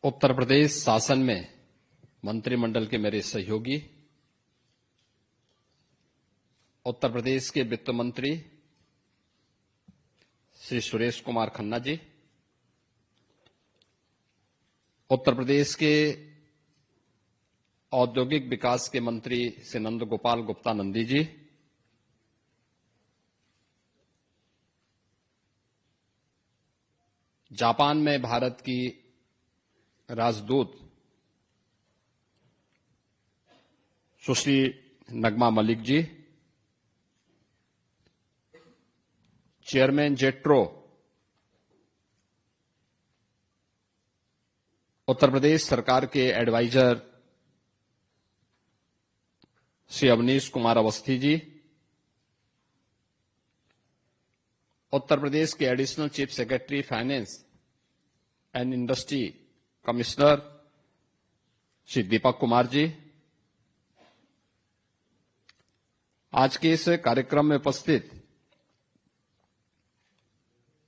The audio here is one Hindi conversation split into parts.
उत्तर प्रदेश शासन में मंत्रिमंडल के मेरे सहयोगी, उत्तर प्रदेश के वित्त मंत्री श्री सुरेश कुमार खन्ना जी, उत्तर प्रदेश के औद्योगिक विकास के मंत्री श्री नंद गोपाल गुप्ता नंदी जी, जापान में भारत की राजदूत सुश्री नगमा मलिक जी, चेयरमैन जेट्रो, उत्तर प्रदेश सरकार के एडवाइजर श्री अवनीश कुमार अवस्थी जी, उत्तर प्रदेश के additional chief secretary finance and industry commissioner Shri Deepak Kumar ji, आज के इस कार्यक्रम में उपस्थित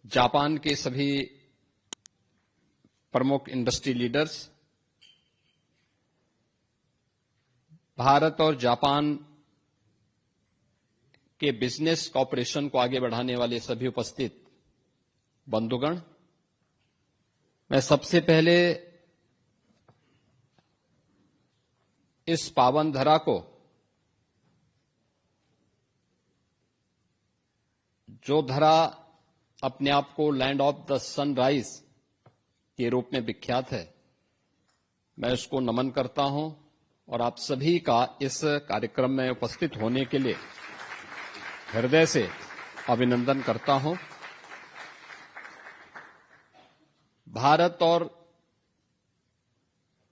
जापान के सभी प्रमुख इंडस्ट्री लीडर्स, भारत और जापान के बिजनेस कॉपरेशन को आगे बढ़ाने वाले सभी उपस्थित बंधुगण, मैं सबसे पहले इस पावन धरा को, जो धरा अपने आप को लैंड ऑफ द सनराइज के रूप में विख्यात है, मैं उसको नमन करता हूं और आप सभी का इस कार्यक्रम में उपस्थित होने के लिए हृदय से अभिनंदन करता हूं। भारत और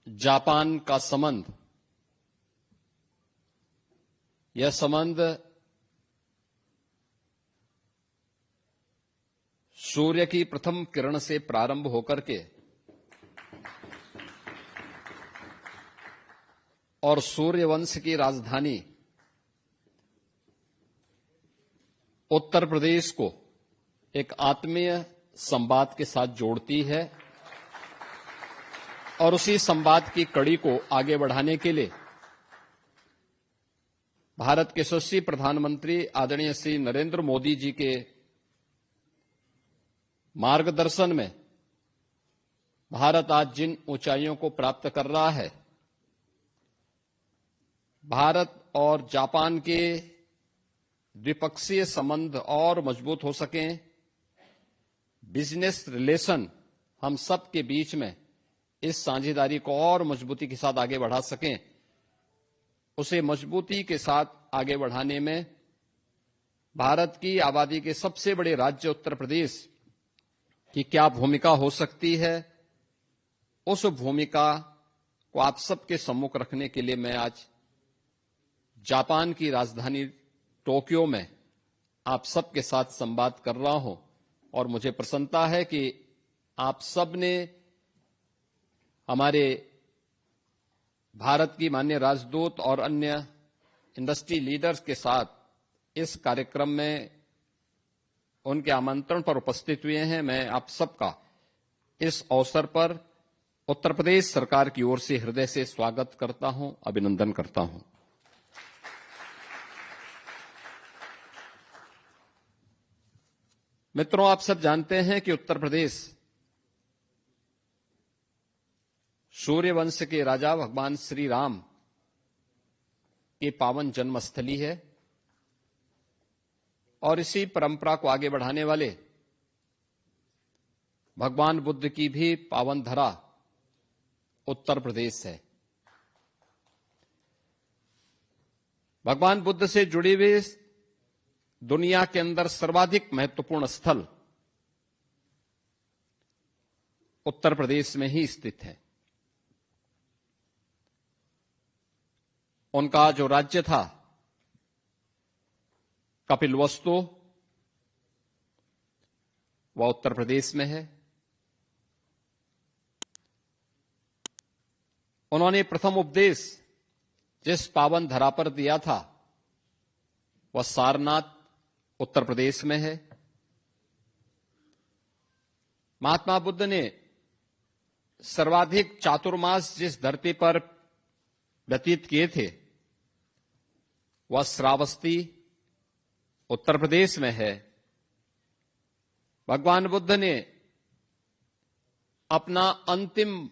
जापान का संबंध, यह संबंध सूर्य की प्रथम किरण से प्रारंभ होकर के और सूर्यवंश की राजधानी उत्तर प्रदेश को एक आत्मीय संवाद के साथ जोड़ती है और उसी संवाद की कड़ी को आगे बढ़ाने के लिए भारत के यशस्वी प्रधानमंत्री आदरणीय श्री नरेंद्र मोदी जी के मार्गदर्शन में भारत आज जिन ऊंचाइयों को प्राप्त कर रहा है, भारत और जापान के द्विपक्षीय संबंध और मजबूत हो सकें, बिजनेस रिलेशन हम सब के बीच में इस साझेदारी को और मजबूती के साथ आगे बढ़ा सकें, उसे मजबूती के साथ आगे बढ़ाने में भारत की आबादी के सबसे बड़े राज्य उत्तर प्रदेश की क्या भूमिका हो सकती है, उस भूमिका को आप सबके सम्मुख रखने के लिए मैं आज जापान की राजधानी टोक्यो में आप सबके साथ संवाद कर रहा हूं और मुझे प्रसन्नता है कि आप सब ने हमारे भारत की माननीय राजदूत और अन्य इंडस्ट्री लीडर्स के साथ इस कार्यक्रम में उनके आमंत्रण पर उपस्थित हुए हैं। मैं आप सबका इस अवसर पर उत्तर प्रदेश सरकार की ओर से हृदय से स्वागत करता हूं, अभिनंदन करता हूं। मित्रों, आप सब जानते हैं कि उत्तर प्रदेश सूर्यवंश के राजा भगवान श्री राम की पावन जन्मस्थली है और इसी परंपरा को आगे बढ़ाने वाले भगवान बुद्ध की भी पावन धरा उत्तर प्रदेश है। भगवान बुद्ध से जुड़े हुए दुनिया के अंदर सर्वाधिक महत्वपूर्ण स्थल उत्तर प्रदेश में ही स्थित है। उनका जो राज्य था कपिलवस्तु, वह उत्तर प्रदेश में है। उन्होंने प्रथम उपदेश जिस पावन धरा पर दिया था वह सारनाथ उत्तर प्रदेश में है। महात्मा बुद्ध ने सर्वाधिक चातुर्मास जिस धरती पर व्यतीत किए थे वह श्रावस्ती उत्तर प्रदेश में है। भगवान बुद्ध ने अपना अंतिम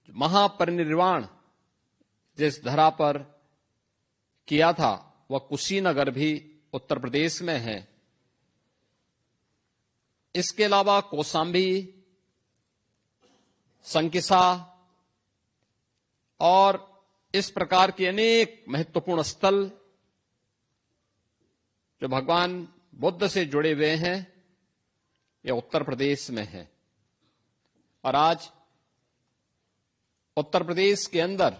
महापरिनिर्वाण जिस धरा पर किया था वह कुशीनगर भी उत्तर प्रदेश में है। इसके अलावा कौशाम्बी, संकिसा और इस प्रकार के अनेक महत्वपूर्ण स्थल जो भगवान बुद्ध से जुड़े हुए हैं यह उत्तर प्रदेश में है। और आज उत्तर प्रदेश के अंदर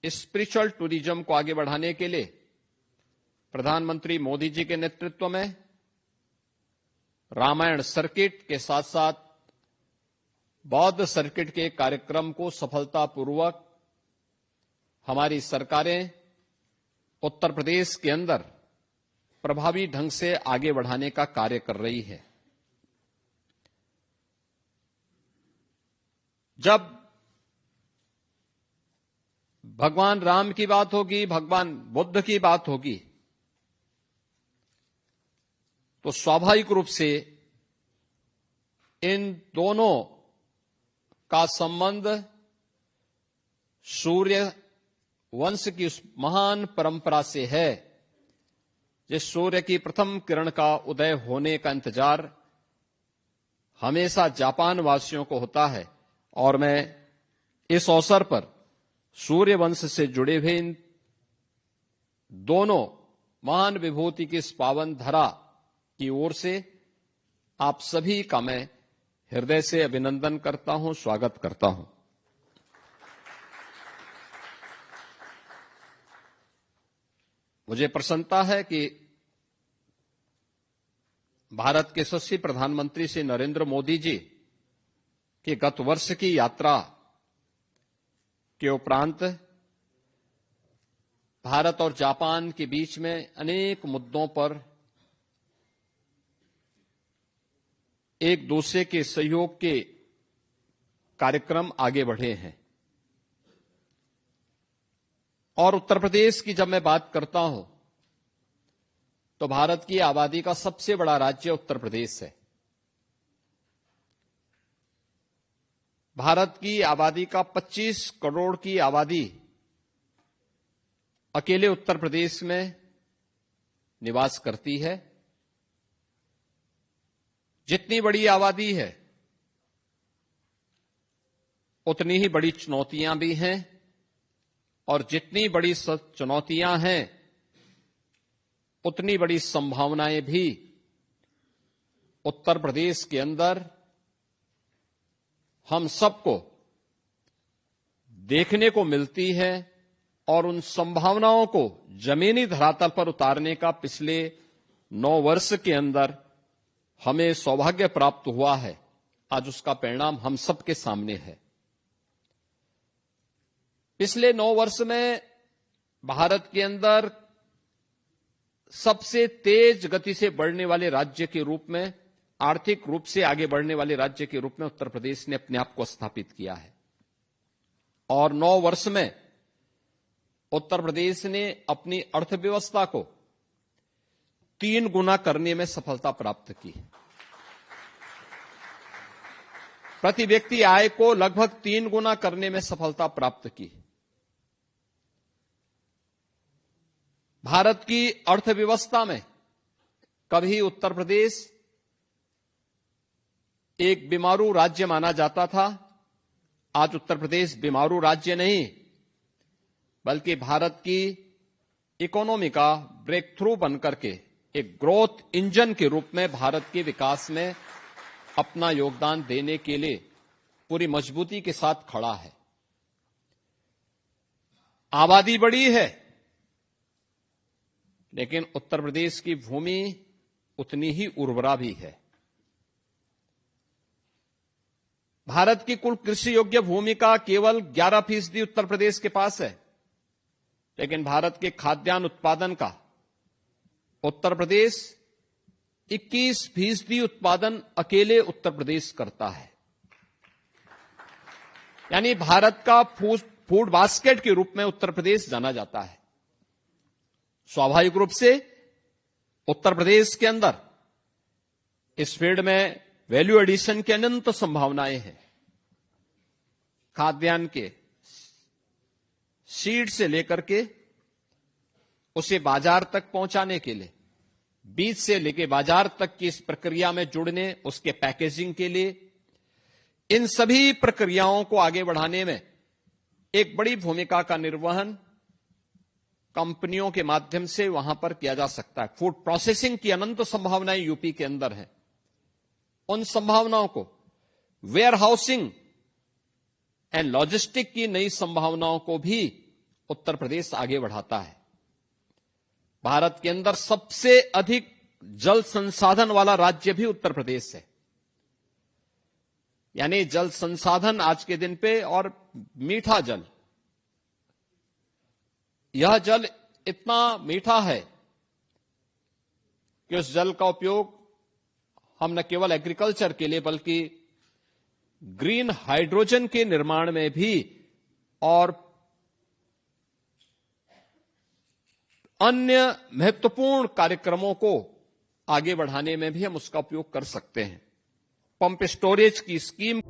स्पिरिचुअल टूरिज्म को आगे बढ़ाने के लिए प्रधानमंत्री मोदी जी के नेतृत्व में रामायण सर्किट के साथ साथ बौद्ध सर्किट के कार्यक्रम को सफलतापूर्वक हमारी सरकारें उत्तर प्रदेश के अंदर प्रभावी ढंग से आगे बढ़ाने का कार्य कर रही है। जब भगवान राम की बात होगी, भगवान बुद्ध की बात होगी, तो स्वाभाविक रूप से इन दोनों का संबंध सूर्य वंश की उस महान परंपरा से है जिस सूर्य की प्रथम किरण का उदय होने का इंतजार हमेशा जापान वासियों को होता है। और मैं इस अवसर पर सूर्य वंश से जुड़े हुए इन दोनों महान विभूति की इस पावन धरा की ओर से आप सभी का मैं हृदय से अभिनंदन करता हूं, स्वागत करता हूं। मुझे प्रसन्नता है कि भारत के यशस्वी प्रधानमंत्री श्री नरेंद्र मोदी जी की गत वर्ष की यात्रा के उपरांत भारत और जापान के बीच में अनेक मुद्दों पर एक दूसरे के सहयोग के कार्यक्रम आगे बढ़े हैं। और उत्तर प्रदेश की जब मैं बात करता हूं तो भारत की आबादी का सबसे बड़ा राज्य उत्तर प्रदेश है। भारत की आबादी का 25 करोड़ की आबादी अकेले उत्तर प्रदेश में निवास करती है। जितनी बड़ी आबादी है उतनी ही बड़ी चुनौतियां भी हैं, और जितनी बड़ी चुनौतियां हैं उतनी बड़ी संभावनाएं भी उत्तर प्रदेश के अंदर हम सबको देखने को मिलती है। और उन संभावनाओं को जमीनी धरातल पर उतारने का पिछले 9 वर्ष के अंदर हमें सौभाग्य प्राप्त हुआ है। आज उसका परिणाम हम सबके सामने है। पिछले 9 वर्ष में भारत के अंदर सबसे तेज गति से बढ़ने वाले राज्य के रूप में, आर्थिक रूप से आगे बढ़ने वाले राज्य के रूप में उत्तर प्रदेश ने अपने आप को स्थापित किया है। और 9 वर्ष में उत्तर प्रदेश ने अपनी अर्थव्यवस्था को 3 गुना करने में सफलता प्राप्त की। प्रति व्यक्ति आय को लगभग 3 गुना करने में सफलता प्राप्त की। भारत की अर्थव्यवस्था में कभी उत्तर प्रदेश एक बीमारू राज्य माना जाता था। आज उत्तर प्रदेश बीमारू राज्य नहीं, बल्कि भारत की इकोनॉमी का ब्रेक थ्रू बनकर के एक ग्रोथ इंजन के रूप में भारत के विकास में अपना योगदान देने के लिए पूरी मजबूती के साथ खड़ा है। आबादी बड़ी है, लेकिन उत्तर प्रदेश की भूमि उतनी ही उर्वरा भी है। भारत की कुल कृषि योग्य भूमि का केवल 11% उत्तर प्रदेश के पास है, लेकिन भारत के खाद्यान्न उत्पादन का उत्तर प्रदेश 21% उत्पादन अकेले उत्तर प्रदेश करता है। यानी भारत का फूड बास्केट के रूप में उत्तर प्रदेश जाना जाता है। स्वाभाविक रूप से उत्तर प्रदेश के अंदर इस फील्ड में वैल्यू एडिशन की अनंत संभावनाएं हैं। खाद्यान्न के सीड से लेकर के उसे बाजार तक पहुंचाने के लिए, बीज से लेकर बाजार तक की इस प्रक्रिया में जुड़ने, उसके पैकेजिंग के लिए, इन सभी प्रक्रियाओं को आगे बढ़ाने में एक बड़ी भूमिका का निर्वहन कंपनियों के माध्यम से वहां पर किया जा सकता है। फूड प्रोसेसिंग की अनंत संभावनाएं यूपी के अंदर हैं। उन संभावनाओं को, वेयर हाउसिंग एंड लॉजिस्टिक की नई संभावनाओं को भी उत्तर प्रदेश आगे बढ़ाता है। भारत के अंदर सबसे अधिक जल संसाधन वाला राज्य भी उत्तर प्रदेश है। यानी जल संसाधन आज के दिन पे, और मीठा जल, यह जल इतना मीठा है कि उस जल का उपयोग हम न केवल एग्रीकल्चर के लिए बल्कि ग्रीन हाइड्रोजन के निर्माण में भी और अन्य महत्वपूर्ण कार्यक्रमों को आगे बढ़ाने में भी हम उसका उपयोग कर सकते हैं। पंप स्टोरेज की स्कीम